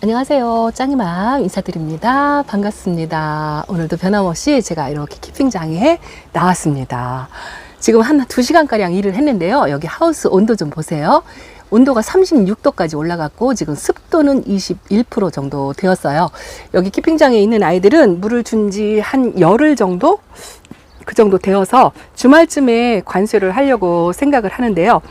안녕하세요. 짱이맘 인사드립니다. 반갑습니다. 오늘도 변함없이 제가 이렇게 키핑장에 나왔습니다. 지금 한 2시간가량 일을 했는데요. 여기 하우스 온도 좀 보세요. 온도가 36도까지 올라갔고 지금 습도는 21% 정도 되었어요. 여기 키핑장에 있는 아이들은 물을 준 지 한 열흘 정도? 그 정도 되어서 주말쯤에 관수를 하려고 생각을 하는데요.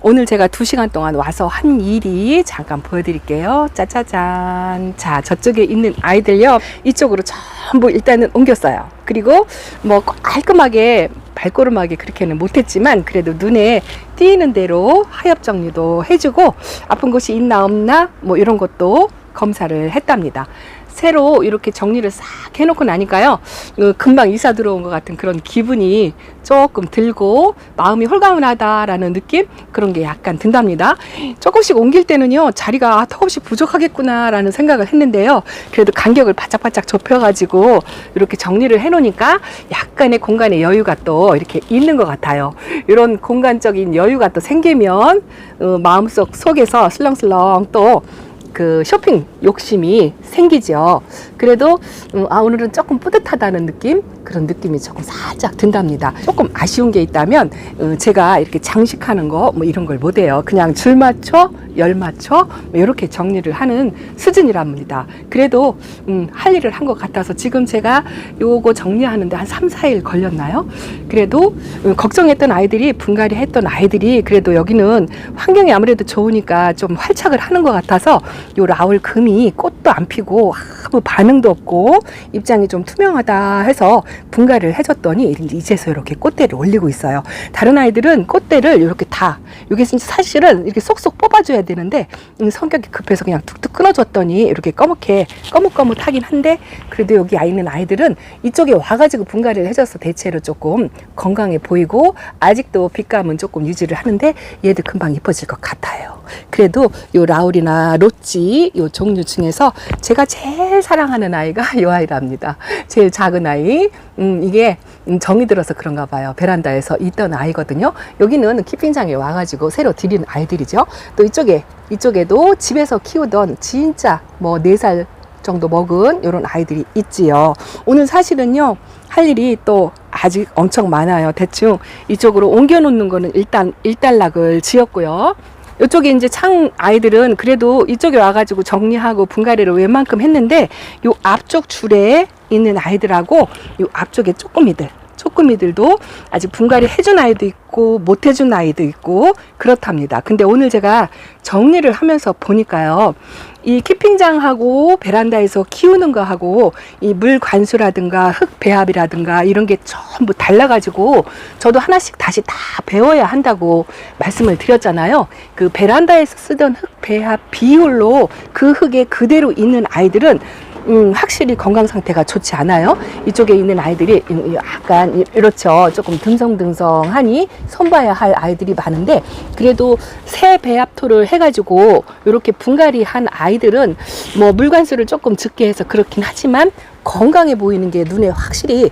오늘 제가 2시간 동안 와서 한 일이 잠깐 보여드릴게요. 짜자잔. 자, 저쪽에 있는 아이들요. 이쪽으로 전부 일단은 옮겼어요. 그리고 뭐 깔끔하게 발걸음하게 그렇게는 못했지만 그래도 눈에 띄는 대로 하엽 정리도 해주고 아픈 곳이 있나 없나 뭐 이런 것도 검사를 했답니다. 새로 이렇게 정리를 싹 해놓고 나니까요, 금방 이사 들어온 것 같은 그런 기분이 조금 들고 마음이 홀가분하다라는 느낌? 그런 게 약간 든답니다. 조금씩 옮길 때는요, 자리가 턱없이 부족하겠구나 라는 생각을 했는데요, 그래도 간격을 바짝바짝 좁혀가지고 이렇게 정리를 해놓으니까 약간의 공간의 여유가 또 이렇게 있는 것 같아요. 이런 공간적인 여유가 또 생기면 속에서 슬렁슬렁 또 그 쇼핑 욕심이 생기죠. 그래도 오늘은 조금 뿌듯하다는 느낌, 그런 느낌이 조금 살짝 든답니다. 조금 아쉬운 게 있다면 제가 이렇게 장식하는 거 뭐 이런 걸 못해요. 그냥 줄 맞춰 열 맞춰 뭐 이렇게 정리를 하는 수준이랍니다. 그래도 할 일을 한 것 같아서 지금 제가 요거 정리하는데 한 3, 4일 걸렸나요? 그래도 걱정했던 아이들이, 분갈이 했던 아이들이 그래도 여기는 환경이 아무래도 좋으니까 좀 활착을 하는 것 같아서 요 라울 금이 꽃도 안 피고 아무 반응도 없고 입장이 좀 투명하다 해서 분갈이를 해줬더니 이제서 이렇게 꽃대를 올리고 있어요. 다른 아이들은 꽃대를 이렇게 다, 이게 진짜 사실은 이렇게 쏙쏙 뽑아줘야 되는데 성격이 급해서 그냥 툭툭 끊어줬더니 이렇게 거뭇거뭇하긴 한데 그래도 여기 있는 아이들은 이쪽에 와가지고 분갈이를 해줘서 대체로 조금 건강해 보이고 아직도 빛감은 조금 유지를 하는데 얘도 금방 이뻐질 것 같아요. 그래도 요 라울이나 로찌 요 종류 중에서 제가 제일 사랑하는 아이가 요 아이랍니다. 제일 작은 아이. 이게 정이 들어서 그런가 봐요. 베란다에서 있던 아이거든요. 여기는 키핑장에 와가지고 새로 들인 아이들이죠. 또 이쪽에도 집에서 키우던 진짜 뭐 4살 정도 먹은 이런 아이들이 있지요. 오늘 사실은요, 할 일이 또 아직 엄청 많아요. 대충 이쪽으로 옮겨 놓는 거는 일단 일단락을 지었고요. 이쪽에 이제 창 아이들은 그래도 이쪽에 와가지고 정리하고 분갈이를 웬만큼 했는데 요 앞쪽 줄에 있는 아이들하고 요 앞쪽에 쪼꾸미들도 아직 분갈이 해준 아이도 있고 못 해준 아이도 있고 그렇답니다. 근데 오늘 제가 정리를 하면서 보니까요, 이 키핑장하고 베란다에서 키우는 거하고 이 물 관수라든가 흙 배합이라든가 이런 게 전부 달라가지고 저도 하나씩 다시 다 배워야 한다고 말씀을 드렸잖아요. 그 베란다에서 쓰던 흙 배합 비율로 그 흙에 그대로 있는 아이들은 확실히 건강 상태가 좋지 않아요. 이쪽에 있는 아이들이 약간 이렇죠. 조금 듬성듬성하니 손봐야 할 아이들이 많은데 그래도 새 배합토를 해가지고 이렇게 분갈이 한 아이들은 뭐 물관수를 조금 적게 해서 그렇긴 하지만 건강해 보이는 게 눈에 확실히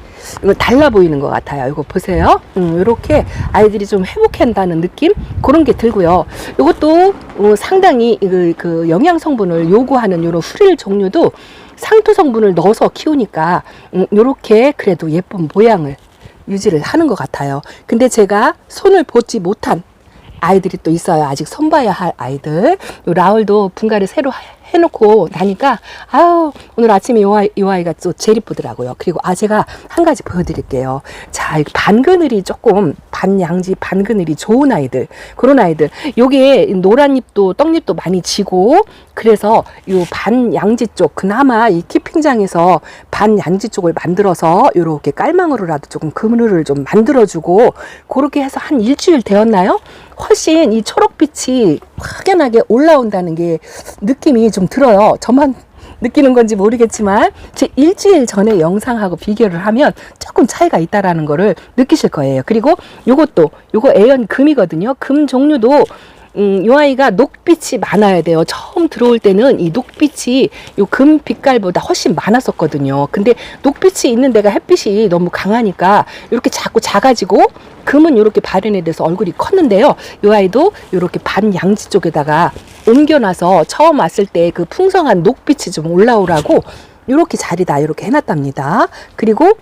달라 보이는 것 같아요. 이거 보세요. 이렇게 아이들이 좀 회복한다는 느낌? 그런 게 들고요. 이것도 상당히 그 영양 성분을 요구하는 이런 후릴 종류도 상토 성분을 넣어서 키우니까 이렇게 그래도 예쁜 모양을 유지를 하는 것 같아요. 근데 제가 손을 보지 못한 아이들이 또 있어요. 아직 손봐야 할 아이들. 요 라울도 분갈이 새로 해놓고 나니까 오늘 아침에 이 아이가 또 제일 이쁘더라고요. 그리고 제가 한 가지 보여드릴게요. 자, 반그늘이 조금 반양지 반그늘이 좋은 아이들, 그런 아이들. 요게 노란 잎도 떡잎도 많이 지고 그래서 요 반양지 쪽, 그나마 이 키핑장에서 반양지 쪽을 만들어서 요렇게 깔망으로라도 조금 그늘을 좀 만들어주고 그렇게 해서 한 일주일 되었나요? 훨씬 이 초록빛이 확연하게 올라온다는 게 느낌이 좀 들어요. 저만 느끼는 건지 모르겠지만 제 일주일 전에 영상하고 비교를 하면 조금 차이가 있다라는 거를 느끼실 거예요. 그리고 요거 에연 금이거든요. 금 종류도 요 아이가 녹빛이 많아야 돼요. 처음 들어올 때는 이 녹빛이 요 금 빛깔보다 훨씬 많았었거든요. 근데 녹빛이 있는 데가 햇빛이 너무 강하니까 이렇게 자꾸 작아지고 금은 이렇게 발현이 돼서 얼굴이 컸는데요. 요 아이도 이렇게 반양지 쪽에다가 옮겨놔서 처음 왔을 때 그 풍성한 녹빛이 좀 올라오라고 이렇게 자리다 이렇게 해놨답니다. 그리고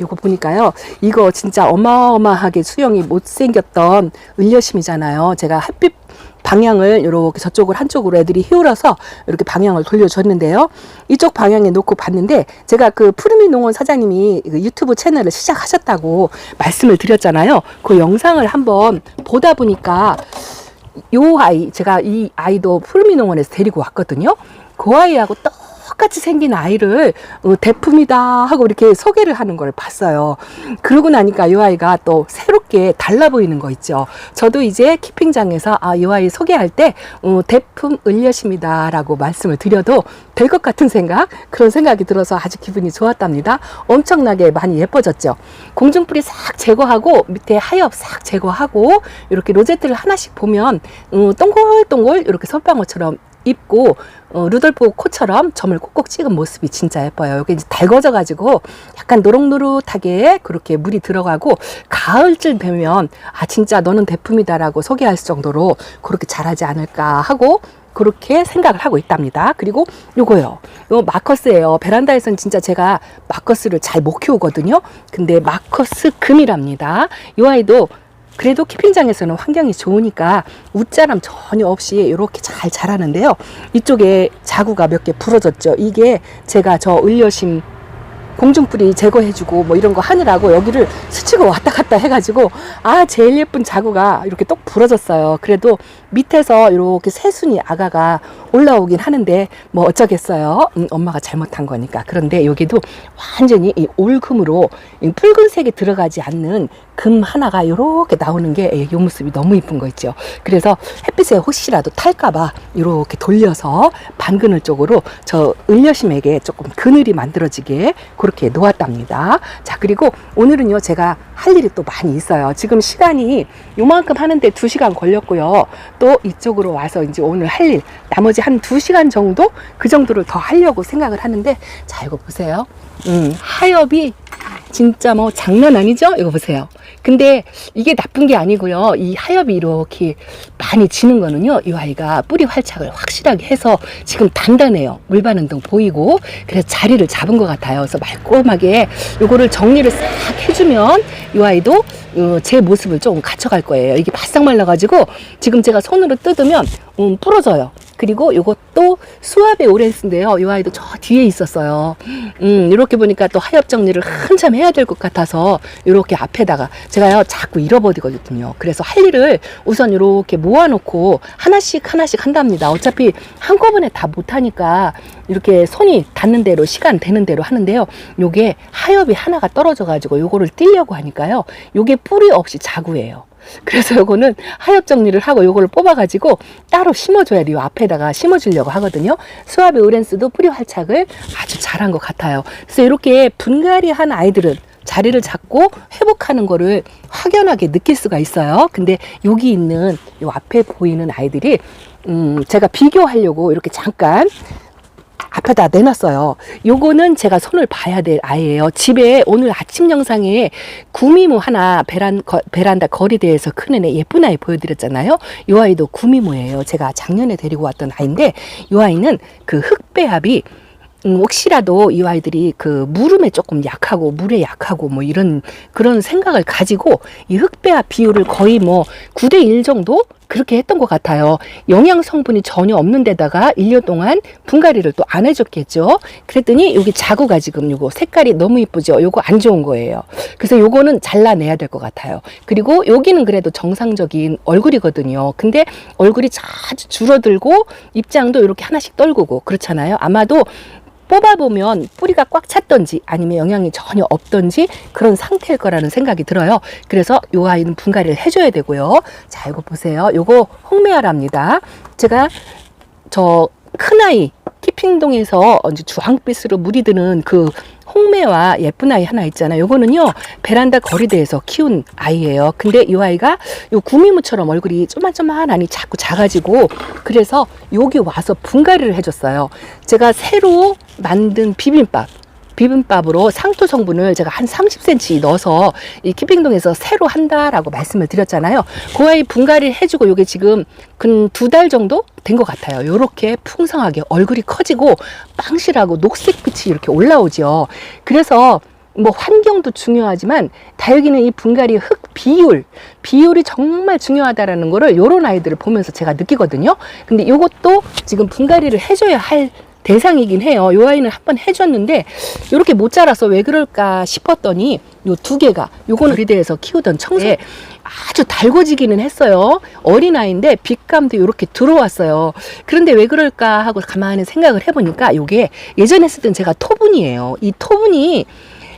요거 보니까요. 이거 진짜 어마어마하게 수영이 못생겼던 을려심이잖아요. 제가 햇빛 방향을 이렇게 저쪽을 한쪽으로 애들이 히울어서 이렇게 방향을 돌려줬는데요. 이쪽 방향에 놓고 봤는데 제가 그 푸르미 농원 사장님이 그 유튜브 채널을 시작하셨다고 말씀을 드렸잖아요. 그 영상을 한번 보다 보니까 요 아이, 제가 이 아이도 푸르미 농원에서 데리고 왔거든요. 그 아이하고 똑같이 생긴 아이를 대품이다 하고 이렇게 소개를 하는 걸 봤어요. 그러고 나니까 이 아이가 또 새롭게 달라 보이는 거 있죠. 저도 이제 키핑장에서 이 아이 소개할 때 대품 을려심이다 라고 말씀을 드려도 될 것 같은 생각, 그런 생각이 들어서 아주 기분이 좋았답니다. 엄청나게 많이 예뻐졌죠. 공중뿔이 싹 제거하고 밑에 하엽 싹 제거하고 이렇게 로제트를 하나씩 보면 동글동글 이렇게 손방울처럼 입고 루돌프 코처럼 점을 꼭꼭 찍은 모습이 진짜 예뻐요. 여기 이제 달궈져 가지고 약간 노릇노릇하게 그렇게 물이 들어가고 가을쯤 되면 진짜 너는 대품이다라고 소개할 정도로 그렇게 잘하지 않을까 하고 그렇게 생각을 하고 있답니다. 그리고 요거요. 요 마커스예요. 베란다에서는 진짜 제가 마커스를 잘 못 키우거든요. 근데 마커스 금이랍니다. 요 아이도 그래도 키핑장에서는 환경이 좋으니까 웃자람 전혀 없이 이렇게 잘 자라는데요. 이쪽에 자구가 몇 개 부러졌죠. 이게 제가 저 을려심 공중뿔이 제거해주고 뭐 이런 거 하느라고 여기를 스치고 왔다 갔다 해가지고 제일 예쁜 자구가 이렇게 똑 부러졌어요. 그래도 밑에서 이렇게 새순이 아가가 올라오긴 하는데 뭐 어쩌겠어요. 엄마가 잘못한 거니까. 그런데 여기도 완전히 이 올금으로 붉은색이 들어가지 않는 금 하나가 이렇게 나오는 게 이 모습이 너무 이쁜 거 있죠. 그래서 햇빛에 혹시라도 탈까봐 이렇게 돌려서 반그늘 쪽으로 저 을려심에게 조금 그늘이 만들어지게 그렇게 놓았답니다. 자, 그리고 오늘은요 제가 할 일이 또 많이 있어요. 지금 시간이 요만큼 하는데 2시간 걸렸고요. 또 이쪽으로 와서 이제 오늘 할 일 나머지 한 2시간 정도 그 정도를 더 하려고 생각을 하는데, 자 이거 보세요. 하엽이 진짜 뭐 장난 아니죠? 이거 보세요. 근데 이게 나쁜 게 아니고요. 이 하엽이 이렇게 많이 지는 거는요. 이 아이가 뿌리 활착을 확실하게 해서 지금 단단해요. 물 반응도 보이고 그래서 자리를 잡은 것 같아요. 그래서 말끔하게 요거를 정리를 싹 해주면 이 아이도 제 모습을 조금 갖춰갈 거예요. 이게 바싹 말라가지고 지금 제가 손으로 뜯으면 부러져요. 그리고 요것도 수압의 오렌스인데요. 이 아이도 저 뒤에 있었어요. 이렇게 보니까 또 하엽 정리를 한참 해야 될 것 같아서 이렇게 앞에다가 제가요 자꾸 잃어버리거든요. 그래서 할 일을 우선 이렇게 모아놓고 하나씩 한답니다. 어차피 한꺼번에 다 못하니까 이렇게 손이 닿는 대로 시간 되는 대로 하는데요. 요게 하엽이 하나가 떨어져 가지고 요거를 띄려고 하니까요. 요게 뿌리 없이 자구예요. 그래서 요거는 하엽 정리를 하고 요거를 뽑아가지고 따로 심어줘야 돼요. 앞에다가 심어주려고 하거든요. 수압의 오렌스도 뿌리 활착을 아주 잘한 것 같아요. 그래서 이렇게 분갈이 한 아이들은 자리를 잡고 회복하는 거를 확연하게 느낄 수가 있어요. 근데 여기 있는 요 앞에 보이는 아이들이 제가 비교하려고 이렇게 잠깐 앞에다 내놨어요. 요거는 제가 손을 봐야 될 아이예요. 집에 오늘 아침 영상에 구미모 하나 베란다 거리대에서 크는 애 예쁜 아이 보여드렸잖아요. 요 아이도 구미모예요. 제가 작년에 데리고 왔던 아이인데 요 아이는 그 흑배합이 혹시라도 이 아이들이 그 물음에 조금 약하고 물에 약하고 뭐 이런 그런 생각을 가지고 이 흑배합 비율을 거의 뭐 9대1 정도 그렇게 했던 것 같아요. 영양 성분이 전혀 없는 데다가 1년 동안 분갈이를 또 안 해줬겠죠. 그랬더니 여기 자구가 지금 요거 색깔이 너무 이쁘죠. 요거 안 좋은 거예요. 그래서 요거는 잘라내야 될 것 같아요. 그리고 여기는 그래도 정상적인 얼굴이거든요. 근데 얼굴이 아주 줄어들고 입장도 이렇게 하나씩 떨구고 그렇잖아요. 아마도 뽑아보면 뿌리가 꽉 찼던지 아니면 영양이 전혀 없던지 그런 상태일 거라는 생각이 들어요. 그래서 요 아이는 분갈이를 해줘야 되고요. 자, 이거 보세요. 요거 홍매화랍니다. 제가 저 큰아이 키핑동에서 이제 주황빛으로 물이 드는 그 홍매와 예쁜 아이 하나 있잖아요. 요거는요 베란다 거리대에서 키운 아이예요. 근데 이 아이가 요 구미무처럼 얼굴이 쪼만쪼만하니 자꾸 작아지고, 그래서 여기 와서 분갈이를 해줬어요. 제가 새로 만든 비빔밥으로 상토 성분을 제가 한 30cm 넣어서 이 키핑동에서 새로 한다라고 말씀을 드렸잖아요. 그 아이 분갈이를 해주고 요게 지금 근 2달 정도 된 것 같아요. 요렇게 풍성하게 얼굴이 커지고 빵실하고 녹색빛이 이렇게 올라오죠. 그래서 뭐 환경도 중요하지만 다육이는 이 분갈이 흙 비율이 정말 중요하다라는 거를 요런 아이들을 보면서 제가 느끼거든요. 근데 요것도 지금 분갈이를 해줘야 할 대상이긴 해요. 요 아이는 한번 해줬는데 이렇게 못 자라서 왜 그럴까 싶었더니 요 2개가 요거는 거리대에서 키우던 청소에 아주 달궈지기는 했어요. 어린아이인데 빛감도 이렇게 들어왔어요. 그런데 왜 그럴까 하고 가만히 생각을 해보니까 요게 예전에 쓰던 제가 토분이에요. 이 토분이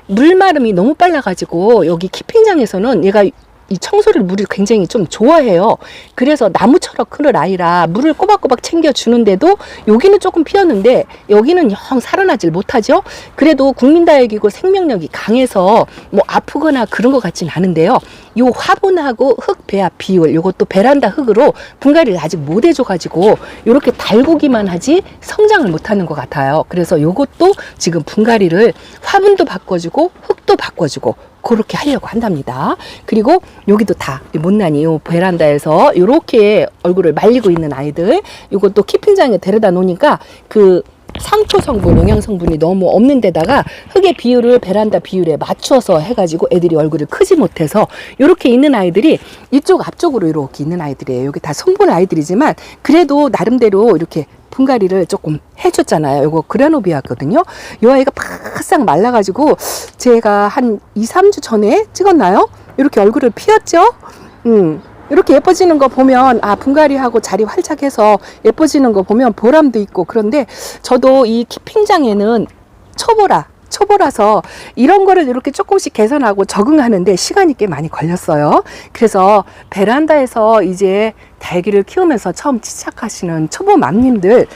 물마름이 너무 빨라가지고 여기 키핑장에서는 얘가 이 청소를 물을 굉장히 좀 좋아해요. 그래서 나무처럼 크는 아이라 물을 꼬박꼬박 챙겨주는데도 여기는 조금 피었는데 여기는 영 살아나질 못하죠. 그래도 국민다육이고 생명력이 강해서 뭐 아프거나 그런 것 같진 않은데요. 요 화분하고 흙 배합 비율, 요것도 베란다 흙으로 분갈이를 아직 못 해줘가지고 요렇게 달구기만 하지 성장을 못하는 것 같아요. 그래서 요것도 지금 분갈이를 화분도 바꿔주고 흙도 바꿔주고 그렇게 하려고 한답니다. 그리고 여기도 다 못난이 요 베란다에서 이렇게 얼굴을 말리고 있는 아이들, 이것도 키핑장에 데려다 놓으니까 그 상토 성분, 영양 성분이 너무 없는 데다가 흙의 비율을 베란다 비율에 맞춰서 해가지고 애들이 얼굴을 크지 못해서 이렇게 있는 아이들이 이쪽 앞쪽으로 이렇게 있는 아이들이에요. 여기 다 손볼 아이들이지만 그래도 나름대로 이렇게 분갈이를 조금 해줬잖아요. 요거 그라노비아거든요. 이 아이가 바싹 말라가지고 제가 한 2-3주 전에 찍었나요? 이렇게 얼굴을 피웠죠. 이렇게 예뻐지는 거 보면 분갈이하고 자리 활착해서 예뻐지는 거 보면 보람도 있고, 그런데 저도 이 키핑장에는 초보라서 이런 거를 이렇게 조금씩 개선하고 적응하는데 시간이 꽤 많이 걸렸어요. 그래서 베란다에서 이제 다육이를 키우면서 처음 시작하시는 초보 맘님들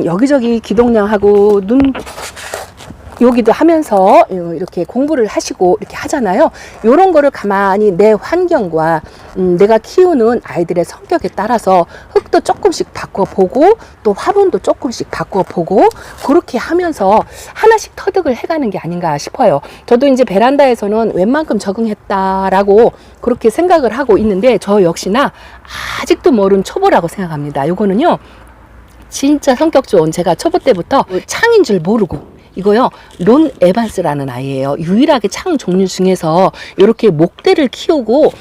여기저기 기동량하고 여기도 하면서 이렇게 공부를 하시고 이렇게 하잖아요. 이런 거를 가만히 내 환경과 내가 키우는 아이들의 성격에 따라서 흙도 조금씩 바꿔보고 또 화분도 조금씩 바꿔보고 그렇게 하면서 하나씩 터득을 해가는 게 아닌가 싶어요. 저도 이제 베란다에서는 웬만큼 적응했다라고 그렇게 생각을 하고 있는데 저 역시나 아직도 모르는 초보라고 생각합니다. 요거는요 진짜 성격 좋은, 제가 초보 때부터 창인 줄 모르고, 이거요 론 에반스라는 아이예요. 유일하게 창 종류 중에서 이렇게 목대를 키우고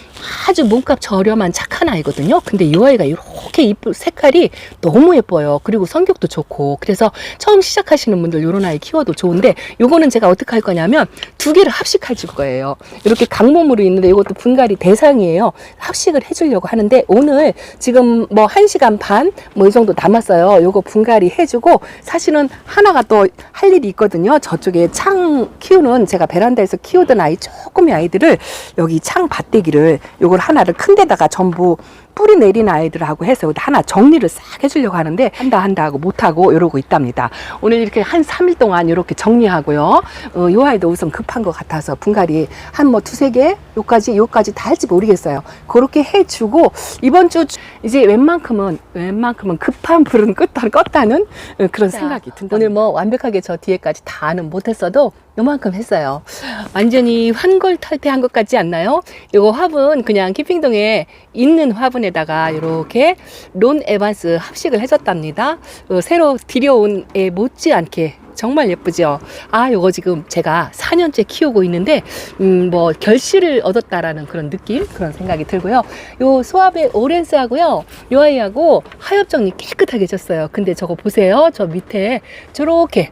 아주 몸값 저렴한 착한 아이거든요. 근데 이 아이가 이렇게 이쁜 색깔이 너무 예뻐요. 그리고 성격도 좋고, 그래서 처음 시작하시는 분들 이런 아이 키워도 좋은데, 요거는 제가 어떻게 할 거냐면 2개를 합식해 줄 거예요. 이렇게 강몸으로 있는데 이것도 분갈이 대상이에요. 합식을 해주려고 하는데 오늘 지금 뭐 1시간 반 뭐 이 정도 남았어요. 요거 분갈이 해주고, 사실은 하나가 또 할 일이 있거든요. 저쪽에 창 키우는, 제가 베란다에서 키우던 아이 조금의 아이들을 여기 창 밭대기를 요걸 하나를 큰 데다가 전부 뿌리 내린 아이들하고 해서 하나 정리를 싹 해주려고 하는데 한다 하고 못하고 이러고 있답니다. 오늘 이렇게 한 3일 동안 이렇게 정리하고요. 요 아이도 우선 급한 것 같아서 분갈이 한 뭐 2-3개 요까지 다 할지 모르겠어요. 그렇게 해주고 이번 주 이제 웬만큼은 급한 불은 껐다는 그런 생각이 든다. 오늘 뭐 완벽하게 저 뒤에까지 다는 못했어도 요만큼 했어요. 완전히 환골탈태한 것 같지 않나요? 요거 화분 그냥 키핑동에 있는 화분에다가 이렇게 론 에반스 합식을 해줬답니다. 새로 들여온 애 못지않게 정말 예쁘죠. 요거 지금 제가 4년째 키우고 있는데 뭐 결실을 얻었다라는 그런 느낌, 그런 생각이 들고요. 요 소아베 오렌스하고요, 요 아이하고 하엽 정리 깨끗하게 졌어요. 근데 저거 보세요. 저 밑에 저렇게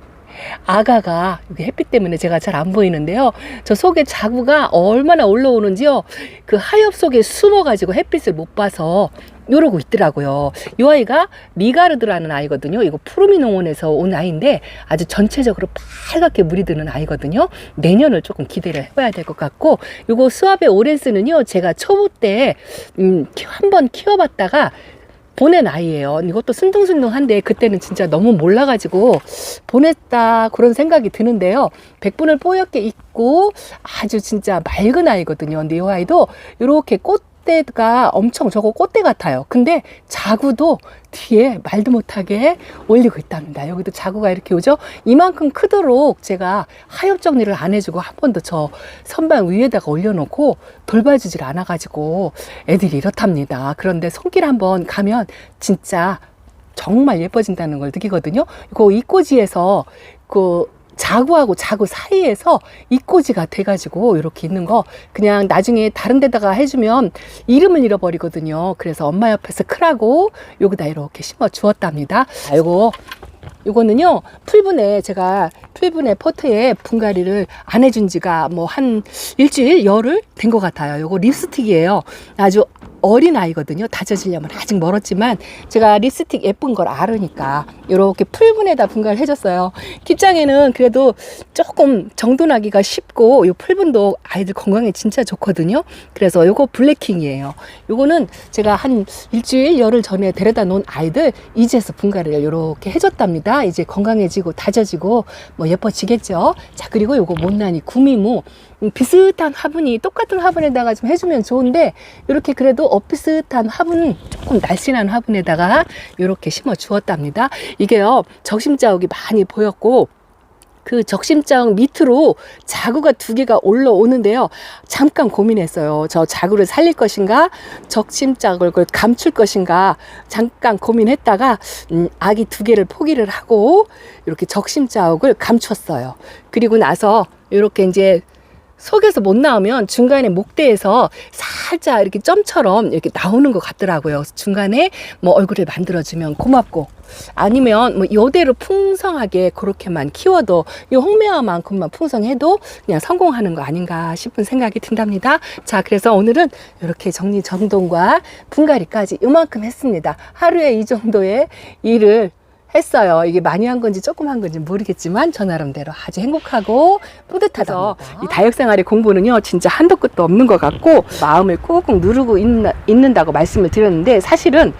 아가가, 여기 햇빛 때문에 제가 잘 안 보이는데요, 저 속에 자구가 얼마나 올라오는지요. 그 하엽 속에 숨어가지고 햇빛을 못 봐서 이러고 있더라고요. 이 아이가 리가르드라는 아이거든요. 이거 푸르미 농원에서 온 아이인데 아주 전체적으로 빨갛게 물이 드는 아이거든요. 내년을 조금 기대를 해봐야 될 것 같고, 이거 수아베 오렌스는요 제가 초보 때 한번 키워봤다가 보낸 아이예요. 이것도 순둥순둥한데 그때는 진짜 너무 몰라가지고 보냈다 그런 생각이 드는데요. 백분을 뽀얗게 입고 아주 진짜 맑은 아이거든요. 근데 이 아이도 이렇게 꽃대가 엄청 저거 꽃대 같아요. 근데 자구도 뒤에 말도 못하게 올리고 있답니다. 여기도 자구가 이렇게 오죠. 이만큼 크도록 제가 하엽 정리를 안 해주고 한 번도 저 선반 위에다가 올려놓고 돌봐주질 않아가지고 애들이 이렇답니다. 그런데 손길 한번 가면 진짜 정말 예뻐진다는 걸 느끼거든요. 그 이꼬지에서 그 자구하고 자구 사이에서 이꼬지가 돼가지고 이렇게 있는 거 그냥 나중에 다른 데다가 해주면 이름을 잃어버리거든요. 그래서 엄마 옆에서 크라고 여기다 이렇게 심어 주었답니다. 요거는요, 제가 풀분해 포트에 분갈이를 안 해준 지가 뭐 한 일주일, 열흘 된 것 같아요. 요거 립스틱이에요. 아주 어린 아이거든요. 다져지려면 아직 멀었지만 제가 립스틱 예쁜 걸 알으니까 이렇게 풀분에다 분갈을 해줬어요. kit장에는 그래도 조금 정돈하기가 쉽고 이 풀분도 아이들 건강에 진짜 좋거든요. 그래서 요거 블랙킹이에요. 요거는 제가 한 일주일, 열흘 전에 데려다 놓은 아이들 이제서 분갈이를 이렇게 해줬답니다. 이제 건강해지고 다져지고 뭐 예뻐지겠죠. 자, 그리고 요거 못난이 구미무 비슷한 화분이 똑같은 화분에다가 좀 해주면 좋은데 이렇게 그래도 비슷한 화분 조금 날씬한 화분에다가 이렇게 심어 주었답니다. 이게요 적심자욱이 많이 보였고 그 적심자욱 밑으로 자구가 2개가 올라오는데요. 잠깐 고민했어요. 저 자구를 살릴 것인가 적심자욱을 감출 것인가 잠깐 고민했다가 아기 2개를 포기를 하고 이렇게 적심자욱을 감췄어요. 그리고 나서 이렇게 이제 속에서 못 나오면 중간에 목대에서 살짝 이렇게 점처럼 이렇게 나오는 것 같더라고요. 중간에 뭐 얼굴을 만들어주면 고맙고 아니면 뭐 이대로 풍성하게 그렇게만 키워도 이 홍매화만큼만 풍성해도 그냥 성공하는 거 아닌가 싶은 생각이 든답니다. 자, 그래서 오늘은 이렇게 정리정돈과 분갈이까지 이만큼 했습니다. 하루에 이 정도의 일을 했어요. 이게 많이 한 건지 조금 한 건지 모르겠지만 저 나름대로 아주 행복하고 뿌듯하다. 이 다육생활의 공부는요 진짜 한도 끝도 없는 것 같고 마음을 꾹꾹 누르고 있는다고 말씀을 드렸는데 사실은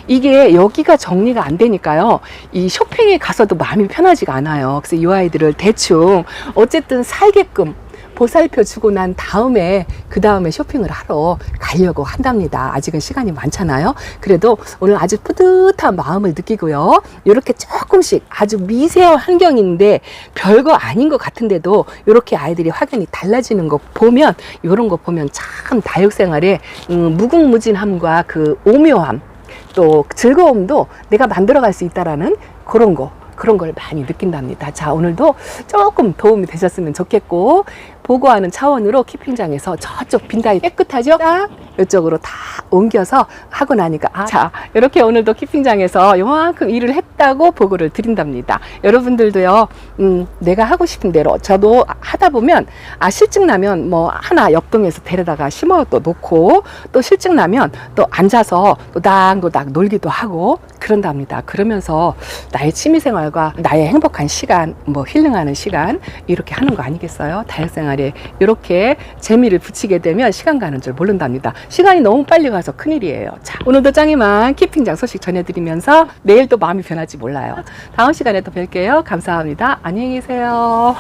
이게 여기가 정리가 안 되니까요 이 쇼핑에 가서도 마음이 편하지가 않아요. 그래서 이 아이들을 대충 어쨌든 살게끔 보살펴 주고 난 다음에 그 다음에 쇼핑을 하러 가려고 한답니다. 아직은 시간이 많잖아요. 그래도 오늘 아주 뿌듯한 마음을 느끼고요. 이렇게 조금씩 아주 미세한 환경인데 별거 아닌 것 같은데도 이렇게 아이들이 확연히 달라지는 거 보면 이런 거 보면 참 다육생활의 무궁무진함과 그 오묘함 또 즐거움도 내가 만들어갈 수 있다라는 그런 걸 많이 느낀답니다. 자, 오늘도 조금 도움이 되셨으면 좋겠고 보고하는 차원으로 키핑장에서 저쪽 빈다이 깨끗하죠? 딱 이쪽으로 다 옮겨서 하고 나니까 자, 이렇게 오늘도 키핑장에서 요만큼 일을 했다고 보고를 드린답니다. 여러분들도요 내가 하고 싶은 대로 저도 하다 보면 실증 나면 뭐 하나 옆동에서 데려다가 심어 또 놓고 또 실증 나면 또 앉아서 도닥도닥 놀기도 하고 그런답니다. 그러면서 나의 취미생활과 나의 행복한 시간 뭐 힐링하는 시간 이렇게 하는 거 아니겠어요? 다육생활에 이렇게 재미를 붙이게 되면 시간 가는 줄 모른답니다. 시간이 너무 빨리 가서 큰일이에요. 자, 오늘도 짱이만 키핑장 소식 전해드리면서 내일 또 마음이 변할지 몰라요. 다음 시간에 또 뵐게요. 감사합니다. 안녕히 계세요.